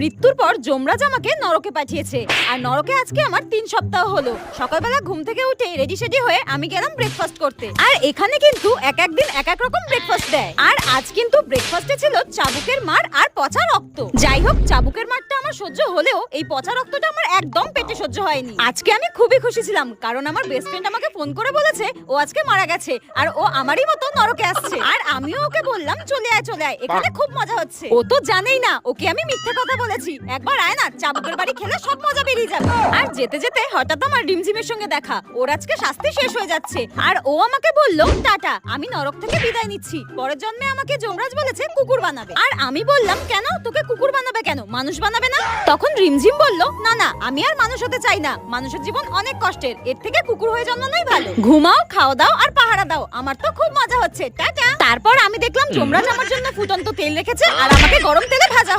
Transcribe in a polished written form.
মৃত্যুর পর যমরাজ আমাকে নরকে পাঠিয়েছে, আর নরকে আজকে আমার 3 সপ্তাহ হলো। সকালবেলা ঘুম থেকে উঠে রেডি সেডি হয়ে আমি গেলাম ব্রেকফাস্ট করতে। আর এখানে কিন্তু এক এক দিন এক এক রকম ব্রেকফাস্ট দেয়। আর আজ কিন্তু ব্রেকফাস্টে ছিল চাবুকের মার আর পচা রক্ত। যাই হোক, চাবুকের মারটা আমার সহ্য হলেও এই পচা রক্তটা আমার একদম পেটে সহ্য হয়নি। আজকে আমি খুবই খুশি ছিলাম, কারণ আমার বেস্ট ফ্রেন্ড আমাকে ফোন করে বলেছে ও আজকে মারা গেছে, আর ও আমারই মতো নরকে আসছে। আর আমিও ওকে বললাম চলে আয় চলে আয়, এখানে খুব মজা হচ্ছে। ও তো জানেই না ওকে আমি মিথ্যে কথা বলেছি। একবার আয় না, চাবুকের বাড়ি খেলে সব মজা বেরিয়ে যাবে। আর যেতে যেতে হঠাৎ আমার রিমঝিমের সঙ্গে দেখা। ওর আজকে শাস্তি শেষ হয়ে যাচ্ছে, আর ও আমাকে বলল টাটা, আমি নরক থেকে বিদায় নিচ্ছি। পরের জন্মে আমাকে যমরাজ বলেছে কুকুর বানাবে। আর আমি বললাম কেন, তোকে কুকুর বানাবে কেন, মানুষ বানাবে না? তখন রিমঝিম বলল না না, আমি আর মানুষ হতে চাই না। মানুষের জীবন অনেক কষ্টের, এর থেকে কুকুর হয়ে জন্মানোই ভালো। ঘুমাও, খাওয়া দাও আর পাহারা দাও, আমার তো খুব মজা হচ্ছে, টাটা। তারপর আমি দেখলাম যমরাজ আমার জন্য ফুটন্ত তেল রেখেছে আর আমাকে গরম তেলে ভাজা